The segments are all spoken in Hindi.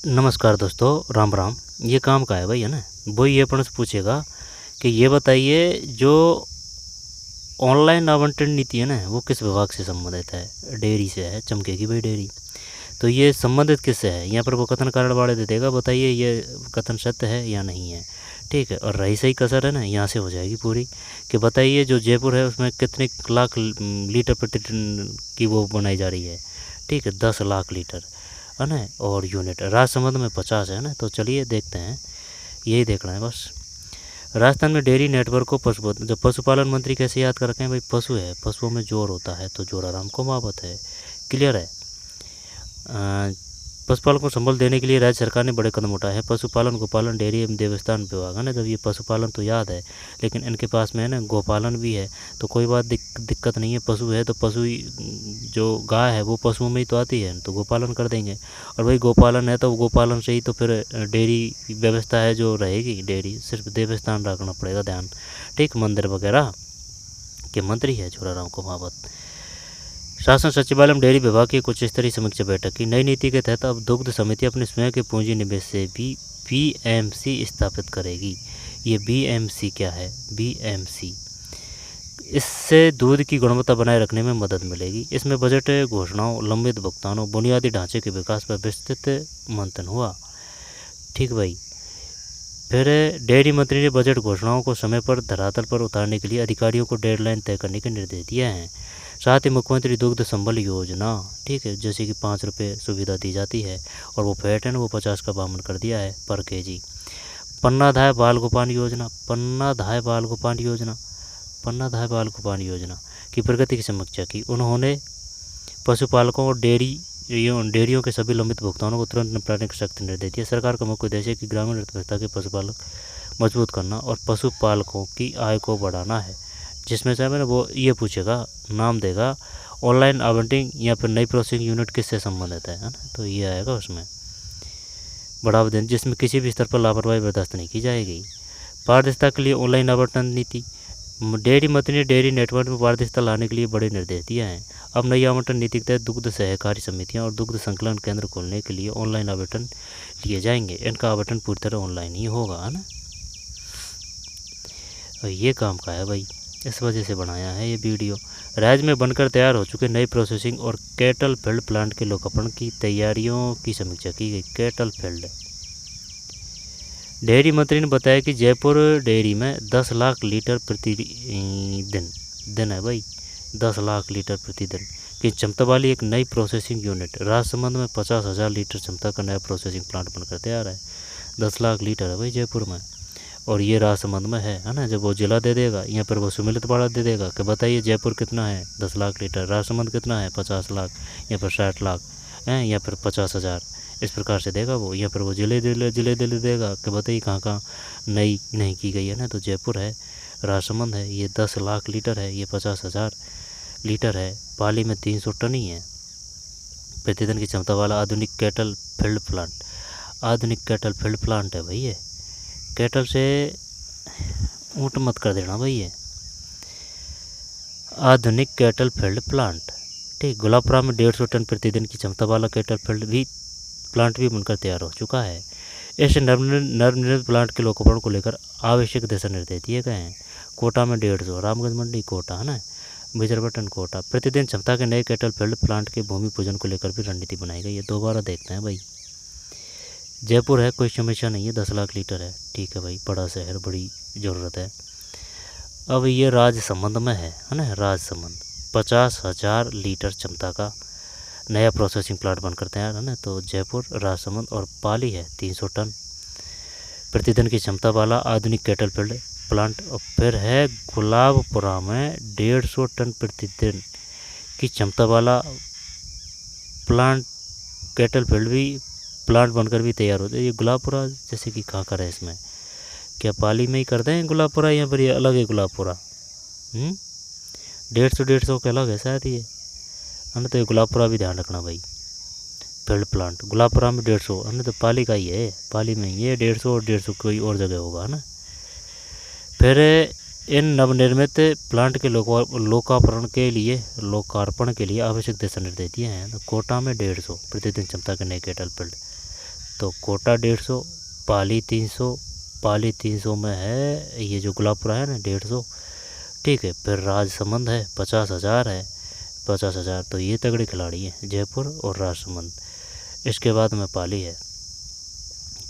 नमस्कार दोस्तों, राम राम। ये काम का है भाई, है ना। वो ये अपन से पूछेगा कि ये बताइए, जो ऑनलाइन आवंटन नीति है ना, वो किस विभाग से संबंधित है। डेयरी से है, चमकेगी भाई डेयरी। तो ये संबंधित किससे है, यहाँ पर वो कथन कारण वाले दे देगा। बताइए ये कथन सत्य है या नहीं है। ठीक है, और रही सही कसर है ना, यहाँ से हो जाएगी पूरी। कि बताइए जो जयपुर है उसमें कितने लाख लीटर प्रतिदिन की वो बनाई जा रही है। ठीक है, 10 लाख लीटर, है ना। और यूनिट राजसमंद में 50 है ना। तो चलिए देखते हैं, यही देखना है बस। राजस्थान में डेयरी नेटवर्क को जब पशुपालन मंत्री कैसे याद कर रखे हैं भाई। पशु है, पशुओं में जोर होता है, तो जोराराम को महावत है। क्लियर है। पशुपालन को संबल देने के लिए राज्य सरकार ने बड़े कदम उठाए हैं। पशुपालन, गोपालन, डेयरी एवं देवस्थान विभाग, है ना। जब ये पशुपालन तो याद है, लेकिन इनके पास में है ना गोपालन भी है। तो कोई बात दिक्कत नहीं है। पशु है तो पशु जो गाय है वो पशुओं में ही तो आती है, तो गोपालन कर देंगे। और भाई गोपालन है तो गोपालन से ही तो फिर डेयरी व्यवस्था है जो रहेगी। डेयरी सिर्फ देवस्थान रखना पड़ेगा ध्यान। ठीक, मंदिर वगैरह के मंत्री है जोराराम कुमावत। शासन सचिवालय में डेयरी विभाग की कुछ स्तरीय समीक्षा बैठक की। नई नीति के तहत अब दुग्ध समिति अपने स्वयं के पूंजी निवेश से भी बीएमसी स्थापित करेगी। ये बीएमसी क्या है? बीएमसी, इससे दूध की गुणवत्ता बनाए रखने में मदद मिलेगी। इसमें बजट घोषणाओं, लंबित भुगतानों, बुनियादी ढांचे के विकास पर विस्तृत मंथन हुआ। ठीक भाई। फिर डेयरी मंत्री ने बजट घोषणाओं को समय पर धरातल पर उतारने के लिए अधिकारियों को डेडलाइन तय करने के निर्देश दिए हैं। साथ ही मुख्यमंत्री दुग्ध संबल योजना, ठीक है, जैसे कि 5 रुपये सुविधा दी जाती है, और वो फैट है ना वो 50 का बामन कर दिया है पर केजी। पन्नाधाय बाल गोपान योजना, पन्नाधाय बाल गोपान योजना, पन्नाधाय बाल गोपान योजना की प्रगति की समीक्षा की। उन्होंने पशुपालकों और डेयरियों के सभी लंबित भुगतानों को तुरंत निपटाने का सख्त निर्देश दिया। सरकार का मुख्य उद्देश्य है कि ग्रामीण अर्थव्यवस्था के पशुपालक मजबूत करना और पशुपालकों की आय को बढ़ाना है। जिसमें से मैंने वो ये पूछेगा, नाम देगा ऑनलाइन आवंटिंग या फिर नई प्रोसेसिंग यूनिट किससे संबंधित है ना। तो ये आएगा उसमें बढ़ावा देना, जिसमें किसी भी स्तर पर लापरवाही बर्दाश्त नहीं की जाएगी। पारदर्शिता के लिए ऑनलाइन आवंटन नीति। डेयरी मंत्री ने डेयरी नेटवर्क में पारदर्शिता लाने के लिए बड़े निर्देश दिए हैं। अब नई आवंटन नीति के तहत दुग्ध सहकारी समितियां और दुग्ध संकलन केंद्र खोलने के लिए ऑनलाइन आवंटन लिए जाएंगे। इनका आवंटन पूरी तरह ऑनलाइन ही होगा, है ना। और ये काम का है भाई, इस वजह से बनाया है ये वीडियो। राज्य में बनकर तैयार हो चुके नई प्रोसेसिंग और कैटल फील्ड प्लांट के लोकार्पण की तैयारियों की समीक्षा की गई। कैटल फील्ड, डेयरी मंत्री ने बताया कि जयपुर डेयरी में 10 लाख लीटर प्रतिदिन है भाई, 10 लाख लीटर प्रतिदिन की क्षमता वाली एक नई प्रोसेसिंग यूनिट। राजसमंद में 50,000 लीटर क्षमता का नया प्रोसेसिंग प्लांट बनकर तैयार है। 10 लाख लीटर है भाई जयपुर में, और ये राजसमंद में है ना। जब वो जिला दे देगा, यहाँ पर वो सुमिलित बाड़ा दे देगा कि बताइए जयपुर कितना है 10 लाख लीटर, राजसमंद कितना है 50 लाख, या फिर 60 लाख हैं, या फिर 50,000। इस प्रकार से देगा वो। यहाँ पर वो जिले दे देगा कि बताइए कहाँ कहाँ नई नहीं की गई है ना। तो जयपुर है, राजसमंद है, ये 10 लाख लीटर है, ये 50,000 लीटर है। पाली में 300 टन ही है प्रतिदिन की क्षमता वाला आधुनिक कैटल फील्ड प्लांट। आधुनिक कैटल फील्ड प्लांट है भाई ये। कैटल से ऊँट मत कर देना भाई ये। आधुनिक कैटल फील्ड प्लांट, ठीक। गुलाबपुरा में 150 टन प्रतिदिन की क्षमता वाला कैटल फील्ड प्लांट भी बनकर तैयार हो चुका है। ऐसे नवनिर्मित प्लांट के लोकार्पण को लेकर आवश्यक दिशा निर्देश दिए गए हैं। कोटा में 150, रामगंज मंडी कोटा, है ना, बिजरबटन कोटा। प्रतिदिन क्षमता के नए कैटल फील्ड प्लांट के भूमि पूजन को लेकर भी रणनीति बनाई गई है। दोबारा देखते हैं भाई। जयपुर है, कोई समस्या नहीं है, 10 लाख लीटर है, ठीक है भाई। बड़ा शहर, बड़ी ज़रूरत है। अब ये राजसमंद में है ना। राजसमंद 50,000 लीटर क्षमता का नया प्रोसेसिंग प्लांट बनकर तैयार है ना। तो जयपुर, राजसमंद और पाली है 300 टन प्रतिदिन की क्षमता वाला आधुनिक कैटल फील्ड प्लांट। और फिर है गुलाबपुरा में 150 टन प्रतिदिन की क्षमता वाला प्लांट, कैटल फील्ड भी प्लांट बनकर भी तैयार होते हैं। ये गुलाबपुरा जैसे कि कहाँ कर है इसमें, क्या पाली में ही कर दें गुलाबपुरा, यहाँ पर ये अलग है गुलाबपुरा। 150 के अलग है शायद ये, है ना। तो ये गुलाबपुरा भी ध्यान रखना भाई। फील्ड प्लांट गुलाबपुरा में 150, है ना। तो पाली का ही है, पाली में ये 150 और 150 कोई और जगह होगा, है ना। फिर इन नवनिर्मित प्लांट के लोकार्पण के लिए आवश्यक दिशा निर्देश दिए हैं। तो कोटा में 150 प्रतिदिन क्षमता के नए कैटल फील्ड। तो कोटा 150, पाली 300, पाली 300 में है ये जो गुलाबपुरा है ना 150, ठीक है। फिर राजसमंद है 50,000 है, 50,000। तो ये तगड़े खिलाड़ी हैं जयपुर और राजसमंद। इसके बाद में पाली है,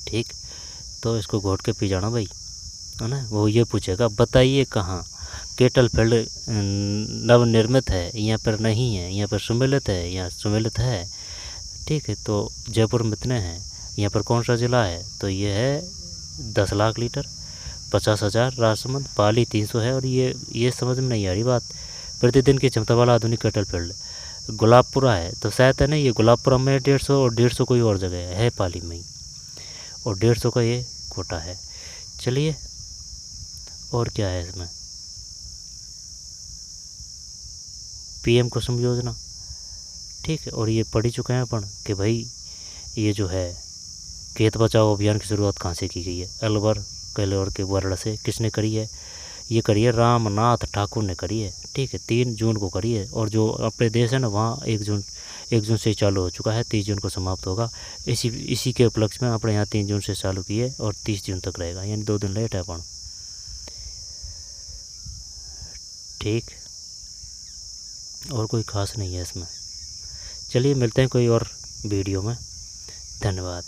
ठीक। तो इसको घोट के पी जाना भाई, है ना। वो ये पूछेगा बताइए कहाँ केटल फील्ड नवनिर्मित है, यहाँ पर नहीं है, यहाँ पर सुमेलित है, यहाँ सुमेलित है, ठीक है। तो जयपुर में इतने हैं, यहाँ पर कौन सा ज़िला है, तो ये है 10 लाख लीटर, 50,000 राजसमंद, पाली 300 है। और ये समझ में नहीं आ रही बात, प्रतिदिन की क्षमता वाला आधुनिक केटल फील्ड गुलाबपुरा है, तो शायद है ना ये गुलाबपुरा में 150 और 150 कोई और जगह है पाली में ही, और 150 का ये कोटा है। चलिए और क्या है इसमें, पीएम कुसुम योजना, ठीक है। और ये पढ़ ही चुके हैं अपन कि भाई ये जो है खेत बचाओ अभियान की शुरुआत कहाँ से की गई है, अलवर कैलोर के वर्ण से किसने करी है, ये करी है रामनाथ ठाकुर ने करी है, ठीक है। 3 जून को करी है। और जो अपने देश है ना वहाँ 1 जून से चालू हो चुका है, 30 जून को समाप्त होगा। इसी के उपलक्ष्य में अपने यहाँ 3 जून से चालू की है और 30 जून तक रहेगा, यानी 2 दिन लेट है अपन, ठीक। और कोई ख़ास नहीं है इसमें। चलिए मिलते हैं कोई और वीडियो में, धन्यवाद।